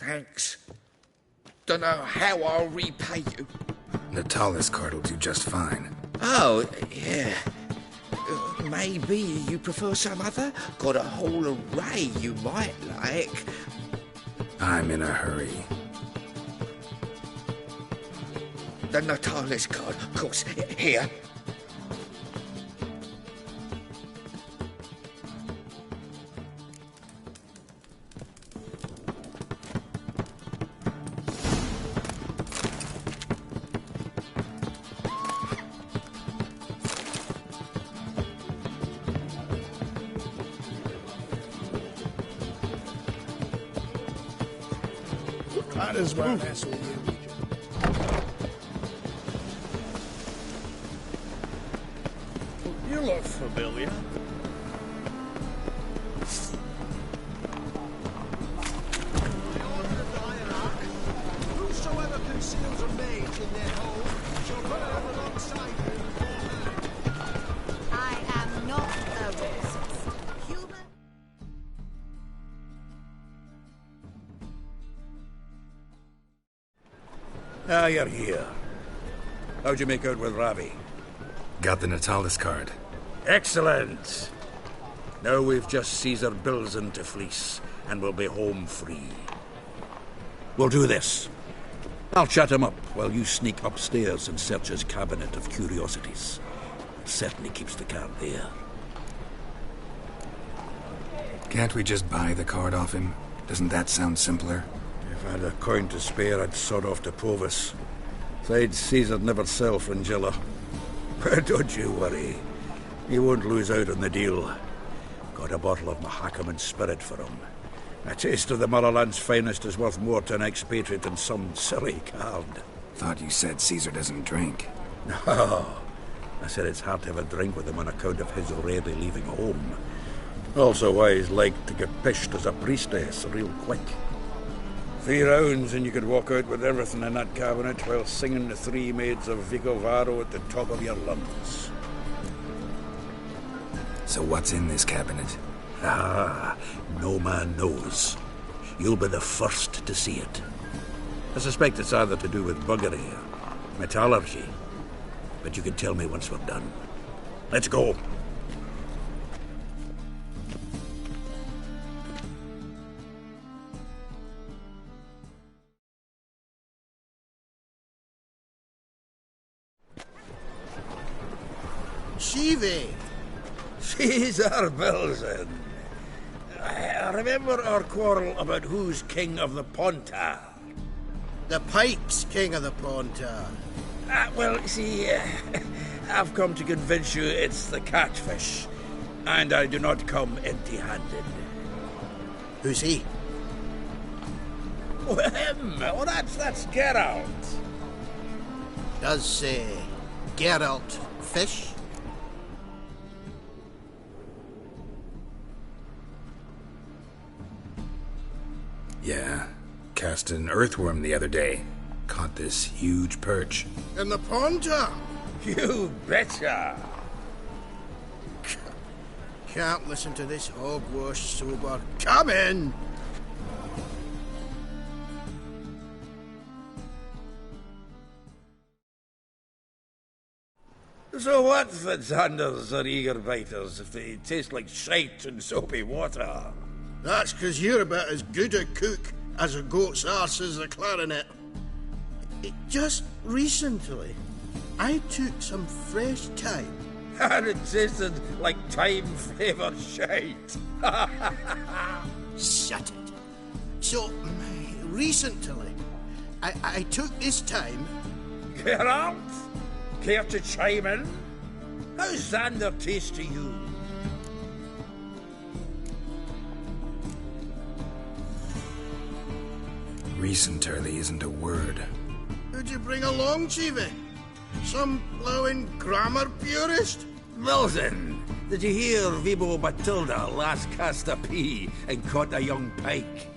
Thanks. Don't know how I'll repay you. Natalis card will do just fine. Oh, yeah. Maybe you prefer some other? Got a whole array you might like. I'm in a hurry. The Natalis card, of course. Here. Might as well mess with you. You look familiar. Whosoever conceals a mage in their home shall burn alongside him. I am not a racist. Human. Ah, you're here. How'd you make out with Ravi? Got the Natalis card. Excellent. Now we've just Caesar Bilzen to fleece, and we'll be home free. We'll do this. I'll chat him up while you sneak upstairs and search his cabinet of curiosities. It certainly keeps the card there. Can't we just buy the card off him? Doesn't that sound simpler? If I had a coin to spare, I'd sod off to Povis. Besides, Caesar'd never sell Fringilla. But don't you worry. He won't lose out on the deal. Got a bottle of Mahakaman spirit for him. A taste of the motherland's finest is worth more to an expatriate than some silly card. Thought you said Caesar doesn't drink. No. I said it's hard to have a drink with him on account of his rarely leaving home. Also why he's like to get pished as a priestess real quick. 3 rounds and you could walk out with everything in that cabinet while singing the 3 maids of Vicovaro at the top of your lungs. So what's in this cabinet? Ah, no man knows. You'll be the first to see it. I suspect it's either to do with buggery or metallurgy. But you can tell me once we're done. Let's go. Shivi! Caesar Bilzen. I remember our quarrel about who's king of the Pontar. The Pike's king of the Pontar. Well, see, I've come to convince you it's the catfish, and I do not come empty-handed. Who's he? Oh, him! Oh, that's Geralt. Does say Geralt fish? Yeah. Cast an earthworm the other day. Caught this huge perch. In the Pontar? You betcha! Can't listen to this hogwash sober. Come in! So what, Fitzanders or eager biters, if they taste like shite and soapy water? That's 'cause you're about as good a cook as a goat's arse is a clarinet. Just recently, I took some fresh thyme. And it tasted like thyme-flavoured shite. Shut it. So, recently, I took this thyme. Geralt, care to chime in? How's Xander taste to you? Recently isn't a word. Who'd you bring along, Chiefy? Some blowing grammar purist? Wilson, did you hear Vibo Batilda last cast a pea and caught a young pike?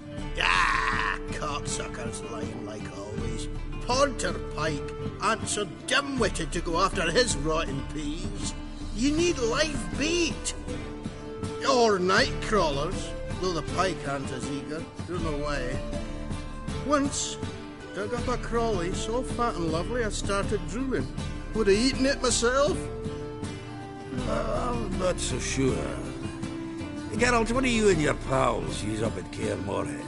Ah, cocksuckers lying like always. Pontar Pike ain't so dim-witted to go after his rotten peas. You need live bait. Or night crawlers, though the pike ain't as eager. Don't know why. Once, dug up a crawly so fat and lovely I started drooling. Would have eaten it myself. I'm not so sure. Geralt, what do you and your pals use up at Kaer Morhen?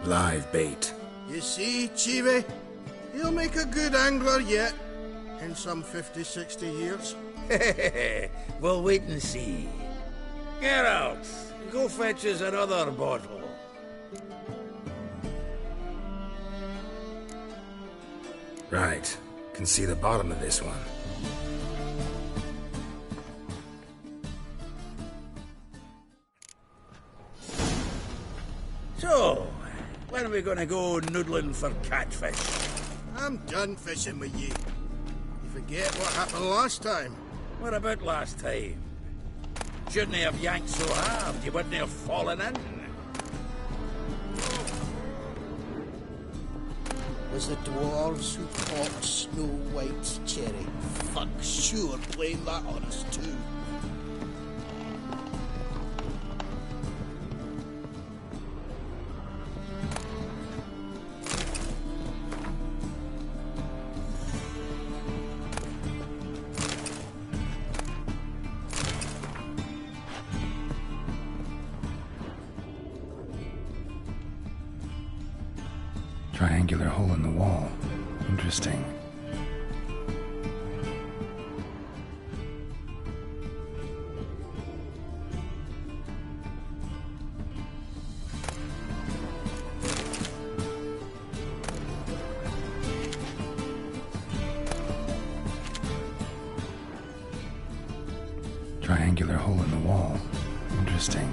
Live bait. You see, Chibi, he'll make a good angler yet. In some 50, 60 years. We'll wait and see. Geralt, go fetch us another bottle. Right. Can see the bottom of this one. So, when are we gonna go noodling for catfish? I'm done fishing with you. You forget what happened last time. What about last time? Shouldn't have yanked so hard, you wouldn't have fallen in. Was the dwarves who caught Snow White's cherry. Fuck sure blame that on us too. Triangular hole in the wall. Interesting. Triangular hole in the wall. Interesting.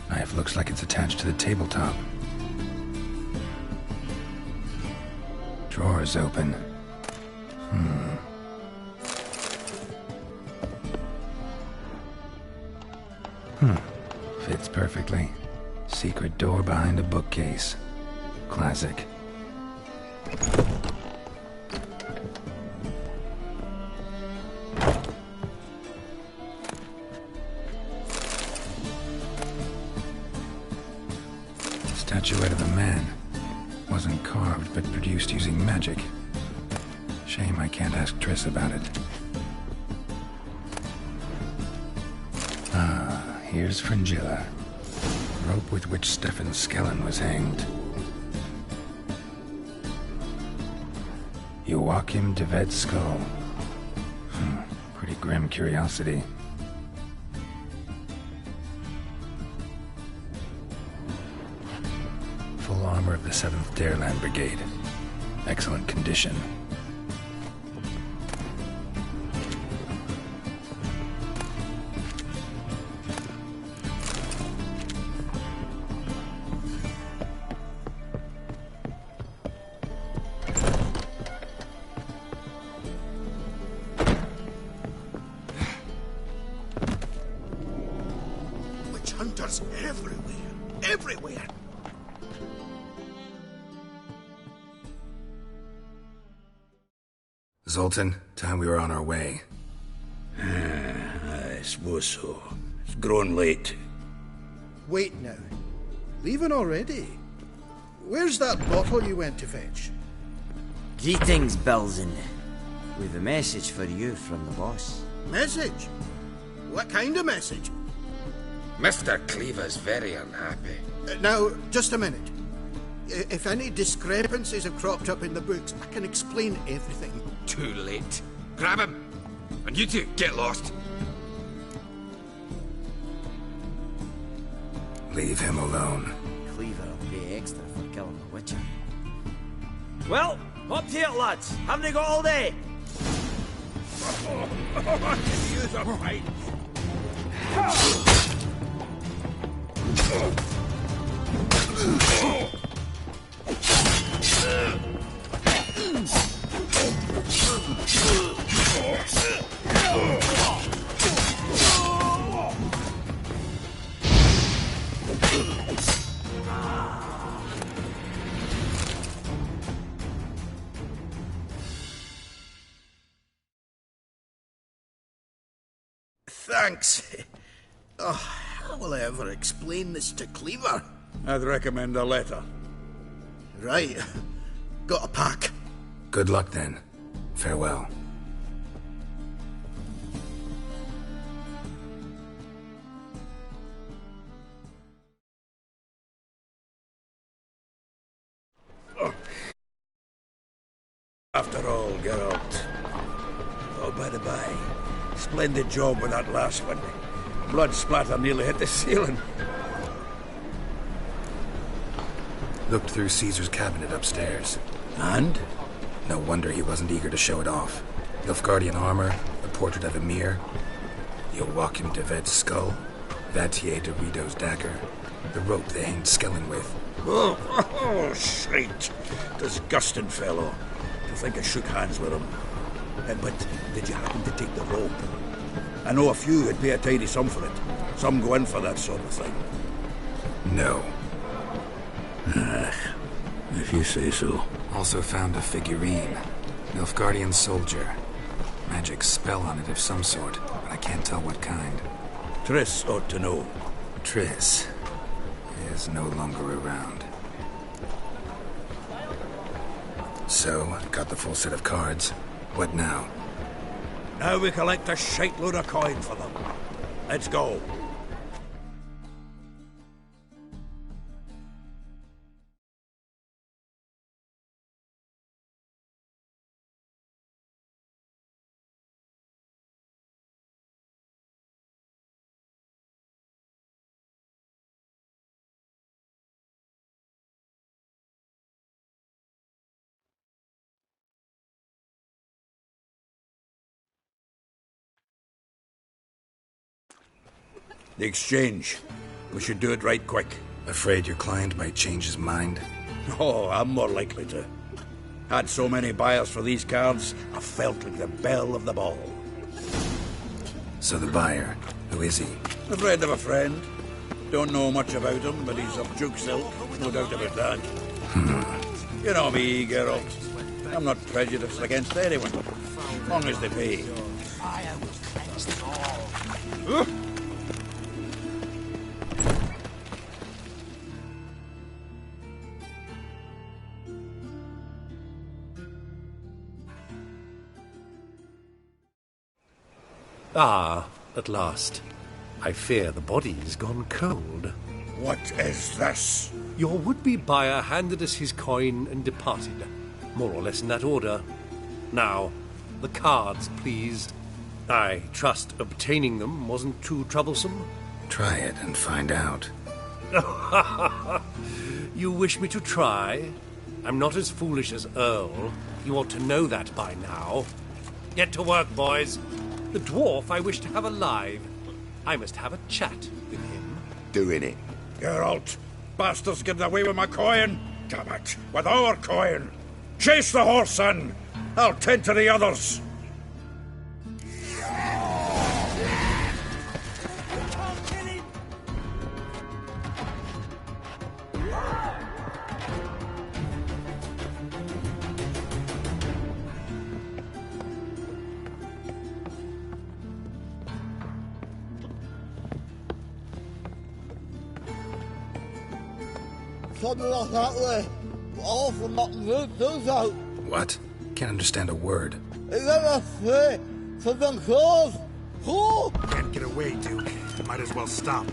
Knife looks like it's attached to the tabletop. Drawer is open. Fits perfectly. Secret door behind a bookcase. Classic. Statuette of a man. Wasn't carved, but produced using magic. Shame I can't ask Triss about it. Ah, here's Fringilla. Rope with which Stefan Skellen was hanged. Joachim de Ved's skull. Pretty grim curiosity. Full armor of the 7th Dareland Brigade. Excellent condition. Witch hunters everywhere. Everywhere. Zoltan, time we were on our way. I suppose so. It's grown late. Wait now. Leaving already? Where's that bottle you went to fetch? Greetings, Bilzen. We've a message for you from the boss. Message? What kind of message? Mr. Cleaver's very unhappy. Now, just a minute. If any discrepancies have cropped up in the books, I can explain everything. Too late. Grab him! And you two, get lost. Leave him alone. Cleaver will pay extra for killing the Witcher. Well, up to it, lads. Haven't they got all day? Use a fight. Thanks. Oh, how will I ever explain this to Cleaver? I'd recommend a letter. Right. Got a pack. Good luck then. Farewell. After all, Geralt. Oh, by the by, splendid job with that last one. Blood splatter nearly hit the ceiling. Looked through Caesar's cabinet upstairs. And? No wonder he wasn't eager to show it off. Nilfgaardian armor, the portrait of Emir, Joachim de Ved's skull, Vatier de Rideau's dagger, the rope they hanged Skellen with. Oh, shite. Disgusting fellow. To think I shook hands with him. But did you happen to take the rope? I know a few would pay a tidy sum for it. Some go in for that sort of thing. No. If you say so. Also found a figurine. Nilfgaardian soldier. Magic spell on it of some sort, but I can't tell what kind. Triss ought to know. Triss is no longer around. So, got the full set of cards. What now? Now we collect a shite-load of coin for them. Let's go. The exchange. We should do it right quick. Afraid your client might change his mind? Oh, I'm more likely to. Had so many buyers for these cards, I felt like the belle of the ball. So the buyer, who is he? A friend of a friend. Don't know much about him, but he's of Duke silk, no doubt about that. You know me, Geralt. I'm not prejudiced against anyone, as long as they pay. Ah, at last. I fear the body's gone cold. What is this? Your would-be buyer handed us his coin and departed, more or less in that order. Now, the cards, please. I trust obtaining them wasn't too troublesome? Try it and find out. You wish me to try? I'm not as foolish as Earl. You ought to know that by now. Get to work, boys. The dwarf I wish to have alive. I must have a chat with him. Doing it. Geralt, bastards getting away with my coin. Damn it, with our coin. Chase the horse, son. I'll tend to the others. Something like that way. All from that root does out. What? Can't understand a word. Is that a free for them clothes? Who? Can't get away, Duke. Might as well stop.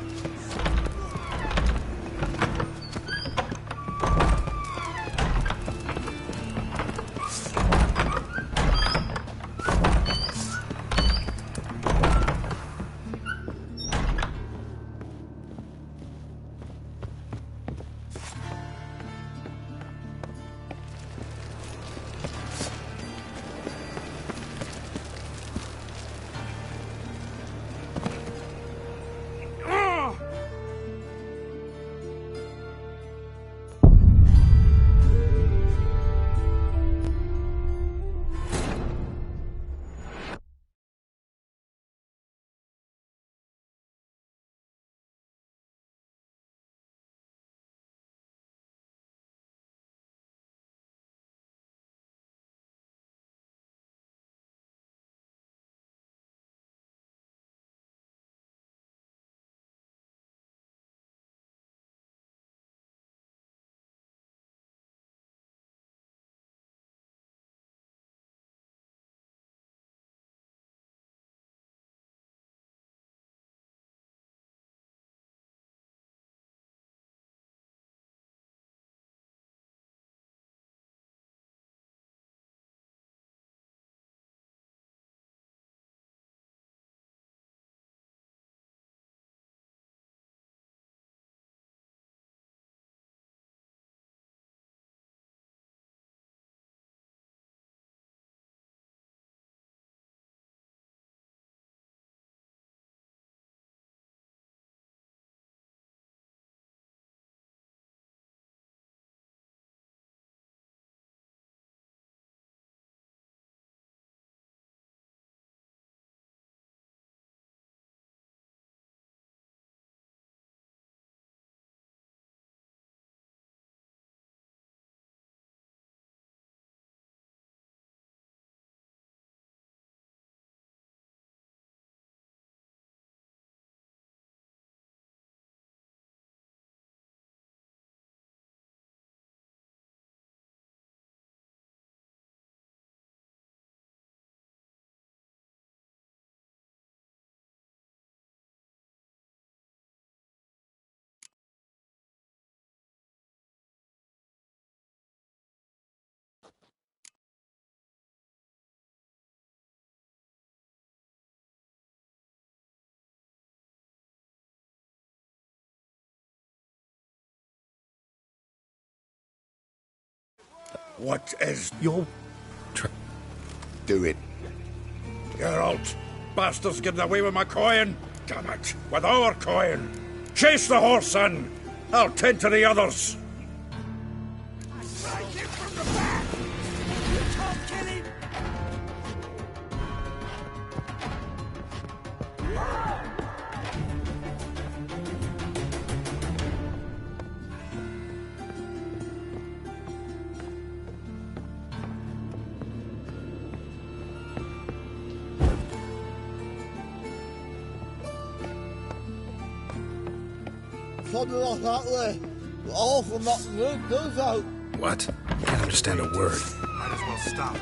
What is... You're... Do it. Geralt, bastards getting away with my coin. Damn it, with our coin. Chase the horse, son. I'll tend to the others. Strike him from the back! You can't kill him! Something like that way. All from that room goes out. What? Can't understand a word. Might as well stop.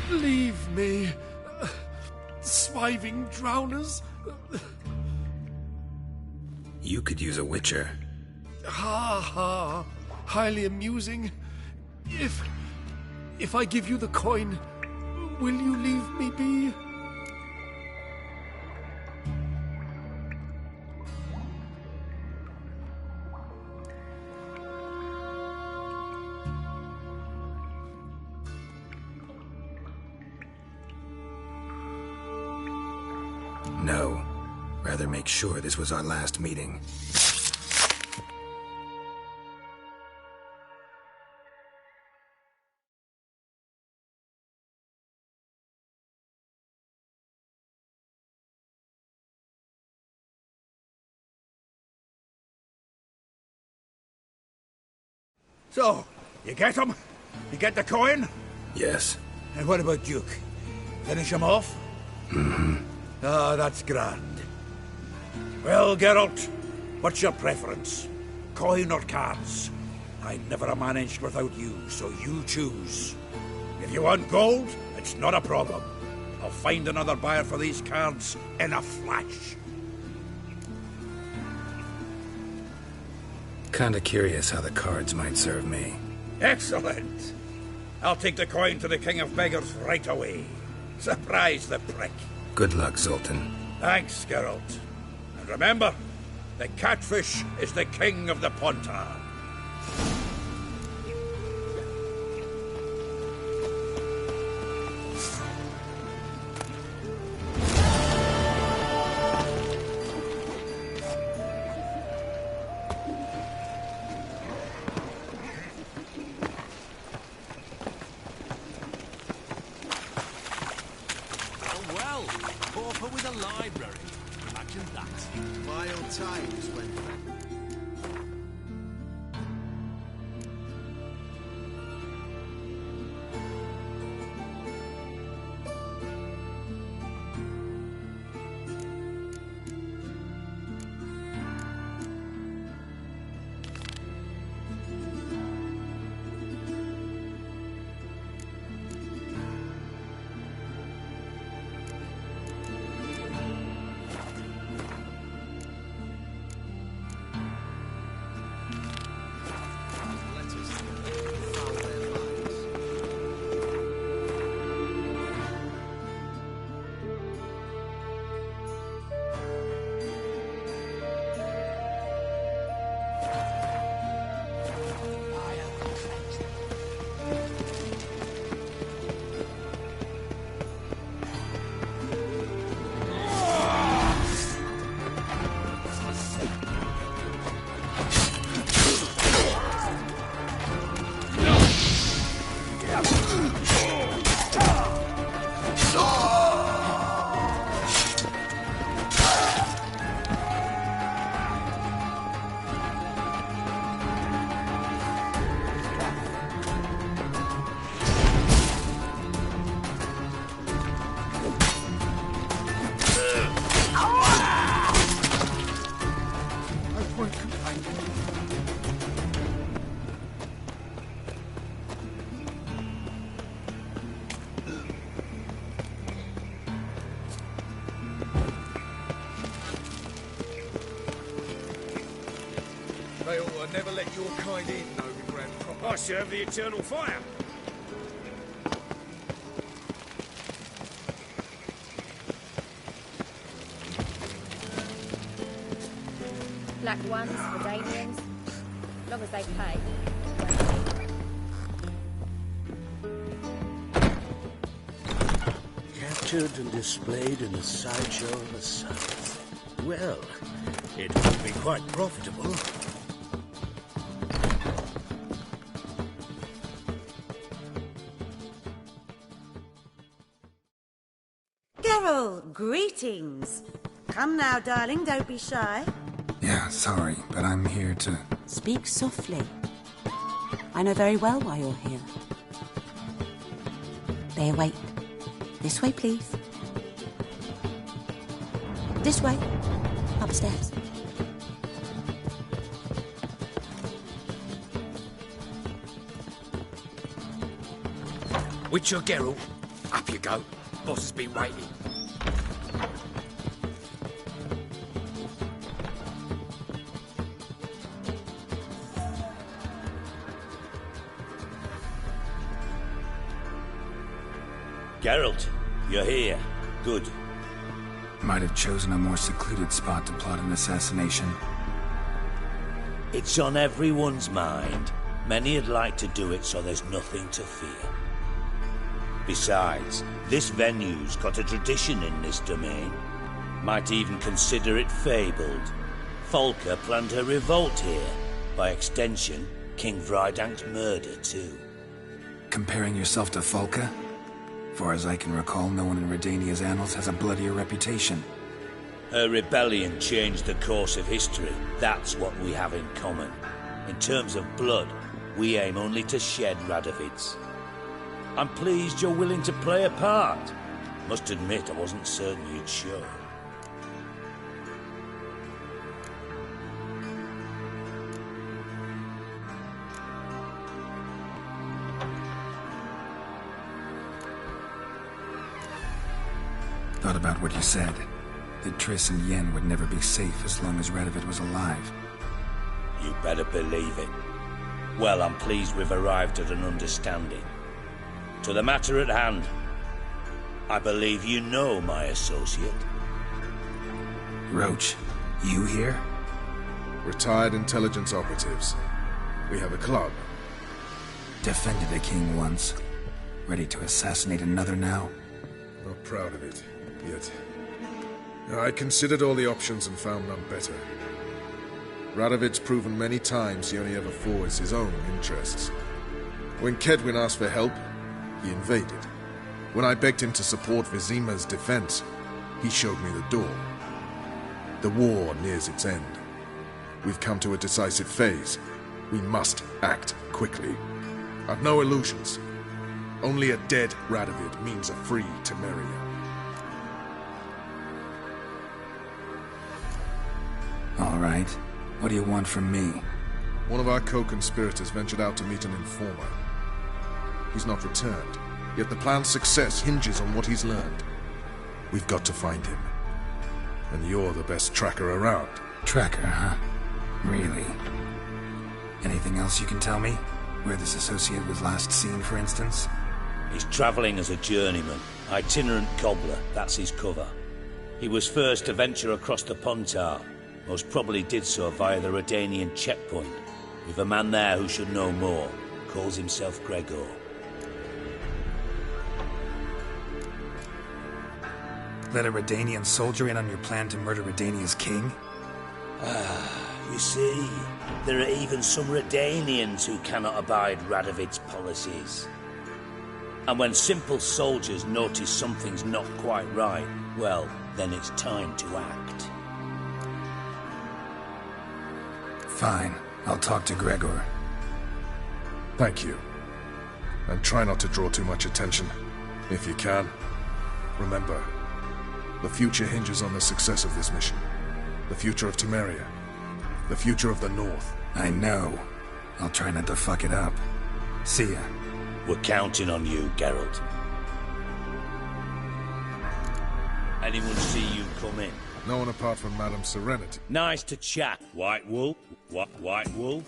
Leave me. Swiving drowners. You could use a witcher. Ha ha. Highly amusing. If I give you the coin, will you leave me be? No. Rather make sure this was our last meeting. So, you get him? You get the coin? Yes. And what about Duke? Finish him off? Mm-hmm. Ah, that's grand. Well, Geralt, what's your preference? Coin or cards? I never managed without you, so you choose. If you want gold, it's not a problem. I'll find another buyer for these cards in a flash. Kinda curious how the cards might serve me. Excellent. I'll take the coin to the King of Beggars right away. Surprise the prick. Good luck, Zoltan. Thanks, Geralt. And remember, the catfish is the king of the Pontar. Well, pauper with a library. Imagine that. Vile times when... They ought to never let your kind in, no Grand Proper. I serve the eternal fire. Black ones, Redanians, long as they pay. Captured and displayed in a sideshow of the South. Well, it would be quite profitable. Geralt, greetings. Come now, darling, don't be shy. Yeah, sorry, but I'm here to... Speak softly. I know very well why you're here. They await. This way, please. This way. Upstairs. Witcher Geralt, up you go. Boss has been waiting. Geralt, you're here. Good. Might have chosen a more secluded spot to plot an assassination. It's on everyone's mind. Many would like to do it, so there's nothing to fear. Besides, this venue's got a tradition in this domain. Might even consider it fabled. Folka planned her revolt here. By extension, King Vrydank's murder, too. Comparing yourself to Folka? Far as I can recall, no one in Redania's annals has a bloodier reputation. Her rebellion changed the course of history. That's what we have in common. In terms of blood, we aim only to shed Radovid's. I'm pleased you're willing to play a part. Must admit, I wasn't certain you'd show. Thought about what you said. That Triss and Yen would never be safe as long as Radovid was alive. You better believe it. Well, I'm pleased we've arrived at an understanding. To the matter at hand, I believe you know my associate. Roach, you here? Retired intelligence operatives. We have a club. Defended a king once. Ready to assassinate another now? Not proud of it, yet. I considered all the options and found none better. Radovid's proven many times he only ever forwards his own interests. When Kedwin asked for help, he invaded. When I begged him to support Vizima's defense, he showed me the door. The war nears its end. We've come to a decisive phase. We must act quickly. I've no illusions. Only a dead Radovid means a free Temeria. All right. What do you want from me? One of our co-conspirators ventured out to meet an informer. He's not returned, yet the plan's success hinges on what he's learned. We've got to find him. And you're the best tracker around. Tracker, huh? Really? Anything else you can tell me? Where this associate was last seen, for instance? He's travelling as a journeyman. Itinerant cobbler, that's his cover. He was first to venture across the Pontar. Most probably did so via the Redanian checkpoint. With a man there who should know more. Calls himself Gregor. Let a Redanian soldier in on your plan to murder Redania's king? You see, there are even some Redanians who cannot abide Radovid's policies. And when simple soldiers notice something's not quite right, well, then it's time to act. Fine. I'll talk to Gregor. Thank you. And try not to draw too much attention. If you can. Remember, the future hinges on the success of this mission. The future of Temeria. The future of the North. I know. I'll try not to fuck it up. See ya. We're counting on you, Geralt. Anyone see you come in? No one apart from Madame Serenity. Nice to chat, White Wolf. White Wolf?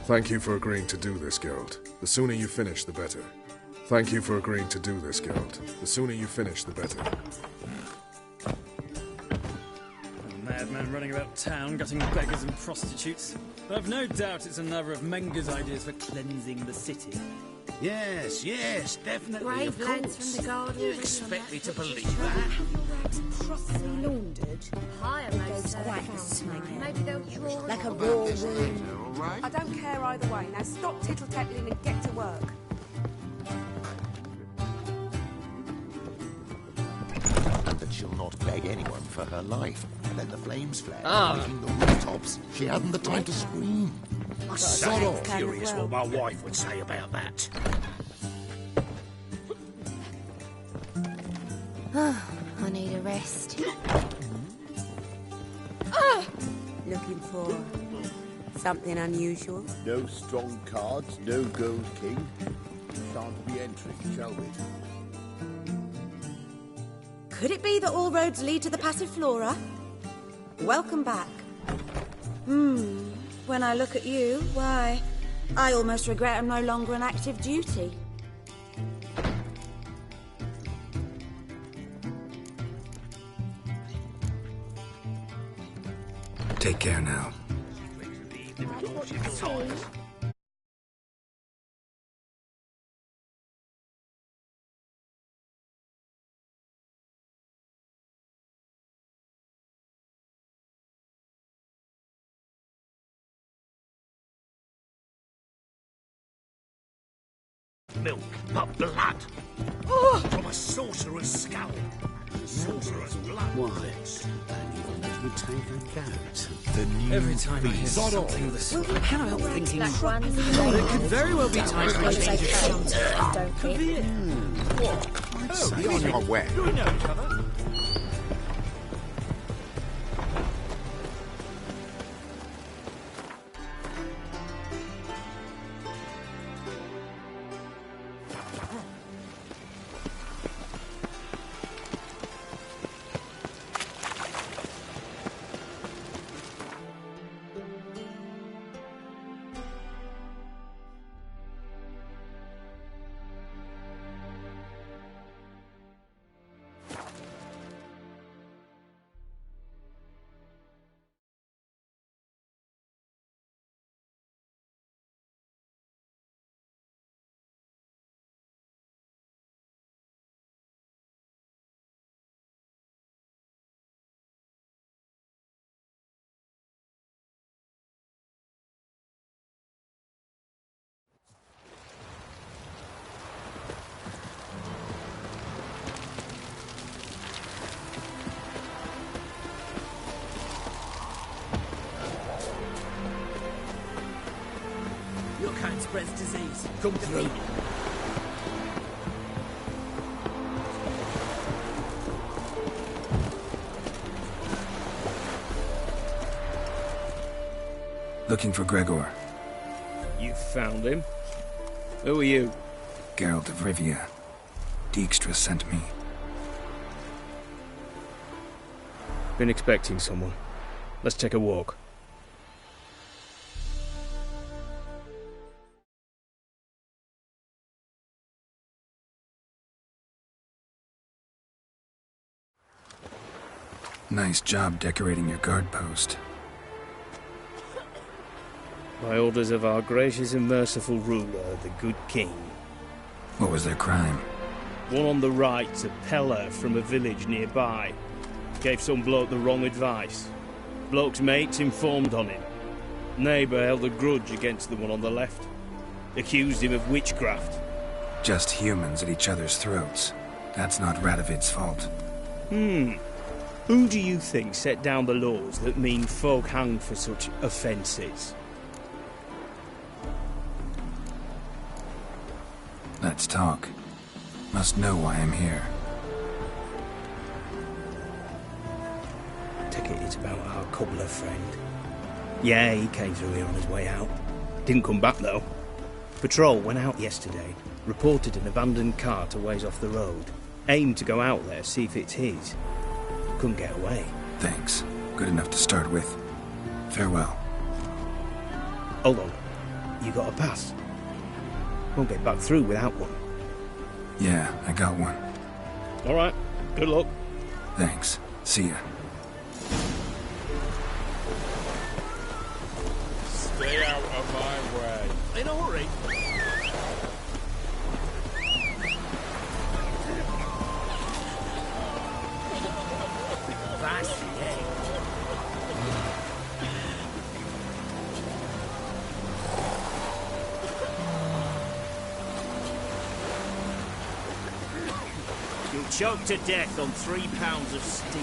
Thank you for agreeing to do this, Geralt. The sooner you finish, the better. Thank you for agreeing to do this, Geralt. The sooner you finish, the better. Madman running about town, gutting beggars and prostitutes. But I've no doubt it's another of Menger's ideas for cleansing the city. Yes, definitely. Brave lads from the guard. You expect me to believe that? Properly laundered. Hire most quacks. Maybe they'll draw like a raw wound. I don't care either way. Now stop tittle-tattling and get to work. And that she'll not beg anyone for her life. And then the flames flared, making the rooftops. She hadn't the time to scream. Sod off. Curious what my wife would say about that. I need a rest. Looking for something unusual? No strong cards, no gold king. Shan't be entering, shall we? Could it be that all roads lead to the Passiflora? Welcome back. When I look at you, why, I almost regret I'm no longer on active duty. Take care now. Milk, but blood. From a sorcerer's skull. Sorcerer's blood. Why? And even let me take a goat. The new Every time I hear beast. something of the sort, I cannot help thinking Black ones. it could very well be time for a change of front. Don't Could be it. Oh, be on your way. Do we know each other? Your kind spreads disease. Come through. Looking for Gregor. You found him? Who are you? Geralt of Rivia. Dijkstra sent me. Been expecting someone. Let's take a walk. Nice job decorating your guard post. By orders of our gracious and merciful ruler, the good king. What was their crime? One on the right, a peller from a village nearby. Gave some bloke the wrong advice. Bloke's mates informed on him. Neighbour held a grudge against the one on the left. Accused him of witchcraft. Just humans at each other's throats. That's not Radovid's fault. Who do you think set down the laws that mean folk hanged for such offences? Let's talk. Must know why I'm here. Take it it's about our cobbler friend. Yeah, he came through here on his way out. Didn't come back, though. Patrol went out yesterday. Reported an abandoned cart a ways off the road. Aimed to go out there, see if it's his. couldn't get away. Thanks. Good enough to start with. Farewell. Hold on. You got a pass? Won't get back through without one. Yeah, I got one. All right. Good luck. Thanks. See ya. Stay out of my way. In a hurry. Fast, You'll choke to death on 3 pounds of steam.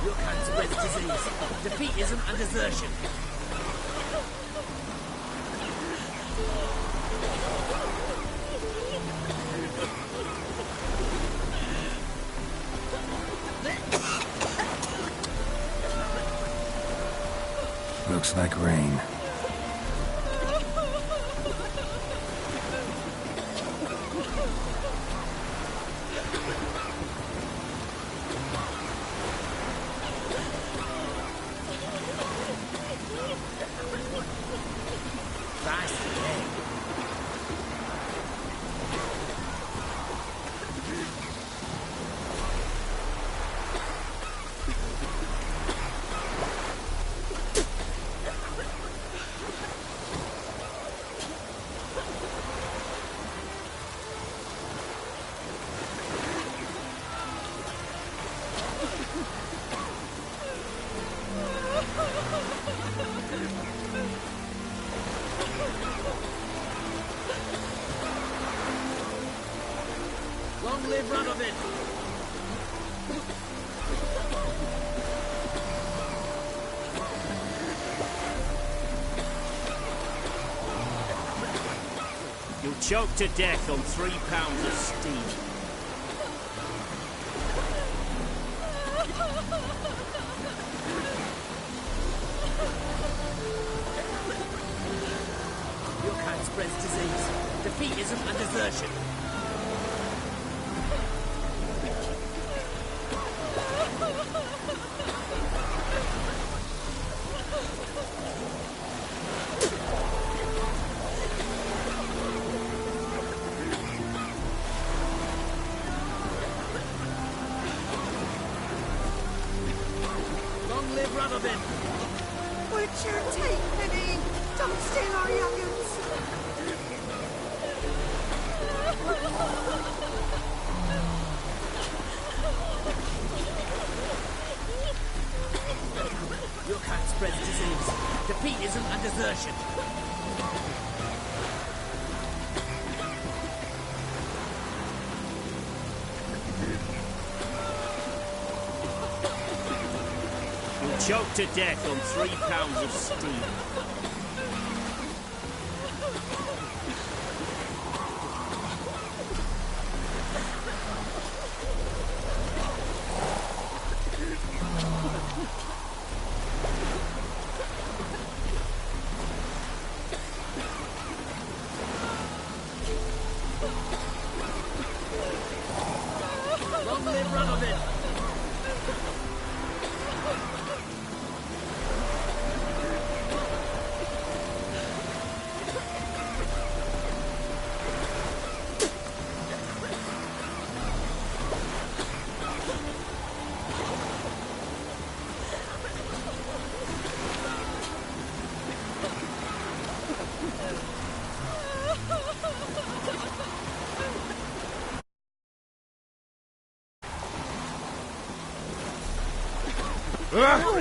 Your kind spreads disease, defeatism and desertion. Looks like rain. Long live Radovid! You'll choke to death on 3 pounds of steam. Your kind spreads disease, defeatism and desertion. Long live Radovid! Witcher, take pity! Don't steal our young'uns! Your kind spreads disease, defeatism and desertion. You'll choke to death on 3 pounds of steam. Long live Radovid! Ah!